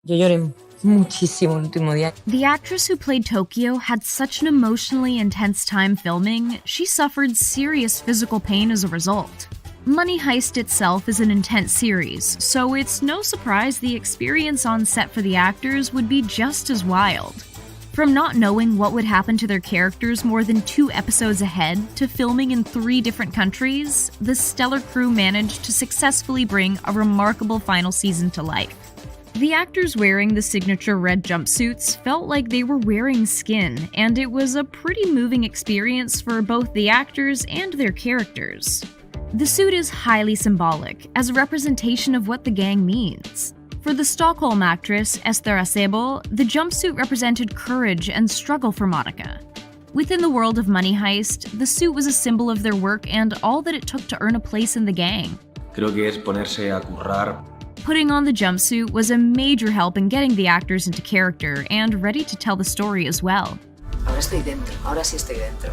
Yo lloré muchísimo el último día. The actress who played Tokyo had such an emotionally intense time filming, she suffered serious physical pain as a result. Money Heist itself is an intense series, so it's no surprise the experience on set for the actors would be just as wild. From not knowing what would happen to their characters more than 2 episodes ahead to filming in 3 different countries, the stellar crew managed to successfully bring a remarkable final season to life. The actors wearing the signature red jumpsuits felt like they were wearing skin, and it was a pretty moving experience for both the actors and their characters. The suit is highly symbolic, as a representation of what the gang means. For the Stockholm actress Esther Acebo, the jumpsuit represented courage and struggle for Monica. Within the world of Money Heist, the suit was a symbol of their work and all that it took to earn a place in the gang. Creo que es ponerse a currar. Putting on the jumpsuit was a major help in getting the actors into character and ready to tell the story as well. Ahora estoy dentro, ahora sí estoy dentro.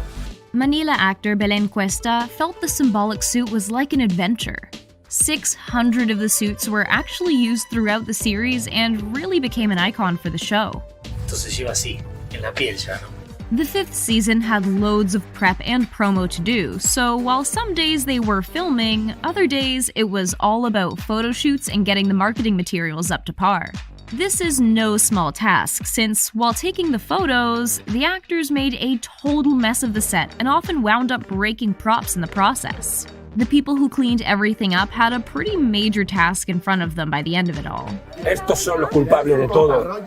Manila actor Belén Cuesta felt the symbolic suit was like an adventure. 600 of the suits were actually used throughout the series and really became an icon for the show. Entonces iba así, en la piel ya, ¿no? The 5th season had loads of prep and promo to do, so while some days they were filming, other days it was all about photo shoots and getting the marketing materials up to par. This is no small task, since while taking the photos, the actors made a total mess of the set and often wound up breaking props in the process. The people who cleaned everything up had a pretty major task in front of them by the end of it all. Estos son los culpables de todo.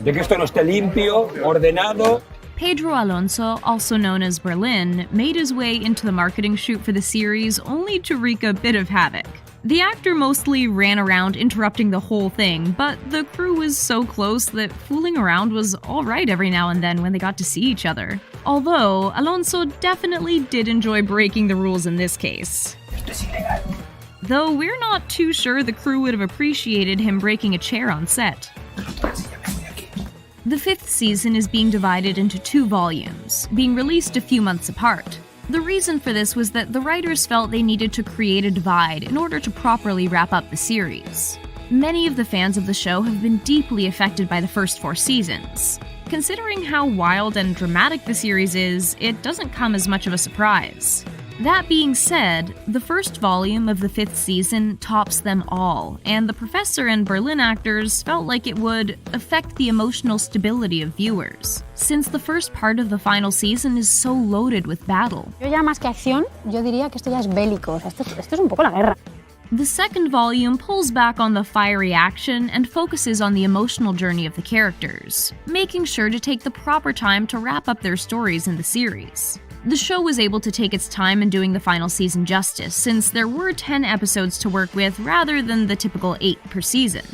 De que esto no esté limpio, ordenado. Pedro Alonso, also known as Berlin, made his way into the marketing shoot for the series only to wreak a bit of havoc. The actor mostly ran around interrupting the whole thing, but the crew was so close that fooling around was alright every now and then when they got to see each other. Although, Alonso definitely did enjoy breaking the rules in this case. Though we're not too sure the crew would have appreciated him breaking a chair on set. The 5th season is being divided into 2 volumes, being released a few months apart. The reason for this was that the writers felt they needed to create a divide in order to properly wrap up the series. Many of the fans of the show have been deeply affected by the first 4 seasons. Considering how wild and dramatic the series is, it doesn't come as much of a surprise. That being said, the first volume of the 5th season tops them all, and the professor and Berlin actors felt like it would affect the emotional stability of viewers, since the first part of the final season is so loaded with battle. Yo ya más que acción, yo diría que esto ya es bélico, o sea, esto es un poco la guerra. The second volume pulls back on the fiery action and focuses on the emotional journey of the characters, making sure to take the proper time to wrap up their stories in the series. The show was able to take its time in doing the final season justice, since there were 10 episodes to work with rather than the typical 8 per season.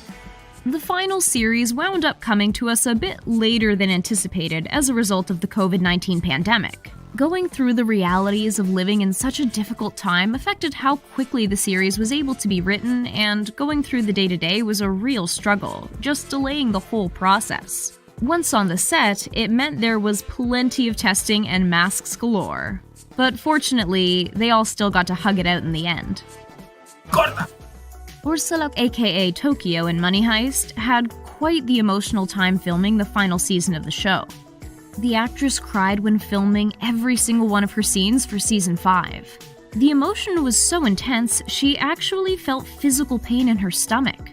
The final series wound up coming to us a bit later than anticipated as a result of the COVID-19 pandemic. Going through the realities of living in such a difficult time affected how quickly the series was able to be written, and going through the day-to-day was a real struggle, just delaying the whole process. Once on the set, it meant there was plenty of testing and masks galore. But fortunately, they all still got to hug it out in the end. ¡Corta! Ursula, aka Tokyo in Money Heist, had quite the emotional time filming the final season of the show. The actress cried when filming every single one of her scenes for season 5. The emotion was so intense, she actually felt physical pain in her stomach.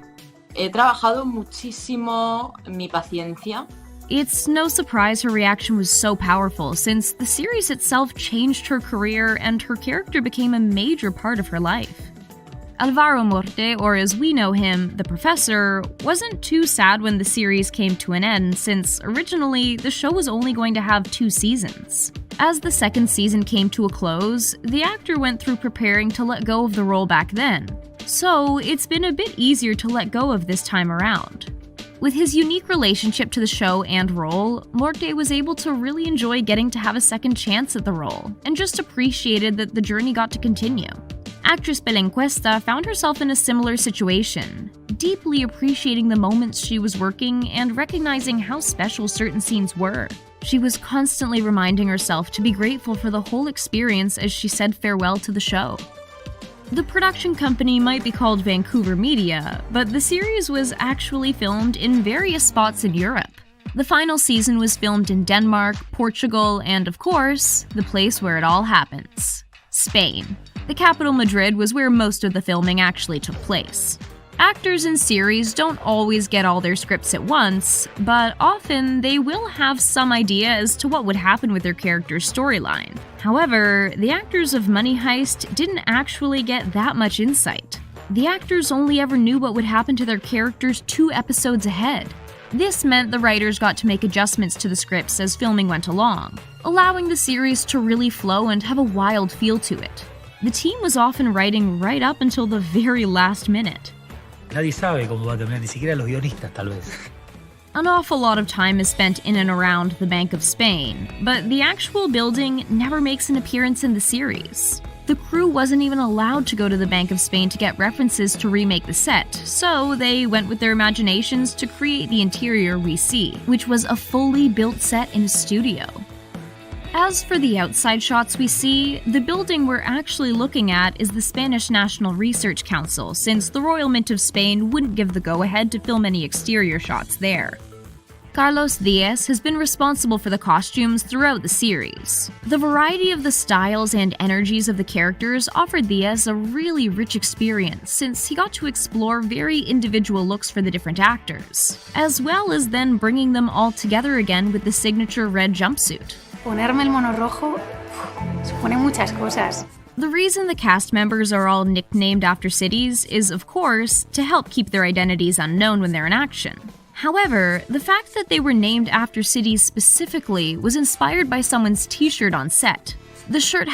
He trabajado muchísimo mi paciencia. It's no surprise her reaction was so powerful, since the series itself changed her career and her character became a major part of her life. Alvaro Morte, or as we know him, the Professor, wasn't too sad when the series came to an end, since originally the show was only going to have 2 seasons. As the second season came to a close, the actor went through preparing to let go of the role back then. So it's been a bit easier to let go of this time around. With his unique relationship to the show and role, Morte was able to really enjoy getting to have a second chance at the role, and just appreciated that the journey got to continue. Actress Belén Cuesta found herself in a similar situation, deeply appreciating the moments she was working and recognizing how special certain scenes were. She was constantly reminding herself to be grateful for the whole experience as she said farewell to the show. The production company might be called Vancouver Media, but the series was actually filmed in various spots in Europe. The final season was filmed in Denmark, Portugal, and of course, the place where it all happens, Spain. The capital Madrid was where most of the filming actually took place. Actors in series don't always get all their scripts at once, but often they will have some idea as to what would happen with their character's storyline. However, the actors of Money Heist didn't actually get that much insight. The actors only ever knew what would happen to their characters 2 episodes ahead. This meant the writers got to make adjustments to the scripts as filming went along, allowing the series to really flow and have a wild feel to it. The team was often writing right up until the very last minute. Nadie sabe cómo va a terminar, ni siquiera los guionistas tal vez. An awful lot of time is spent in and around the Bank of Spain, but the actual building never makes an appearance in the series. The crew wasn't even allowed to go to the Bank of Spain to get references to remake the set, so they went with their imaginations to create the interior we see, which was a fully built set in a studio. As for the outside shots we see, the building we're actually looking at is the Spanish National Research Council, since the Royal Mint of Spain wouldn't give the go-ahead to film any exterior shots there. Carlos Diaz has been responsible for the costumes throughout the series. The variety of the styles and energies of the characters offered Diaz a really rich experience, since he got to explore very individual looks for the different actors, as well as then bringing them all together again with the signature red jumpsuit. Ponerme el mono rojo supone muchas cosas. The reason the cast members are all nicknamed after cities is, of course, to help keep their identities unknown when they're in action. However, the fact that they were named after cities specifically was inspired by someone's t-shirt on set. The shirt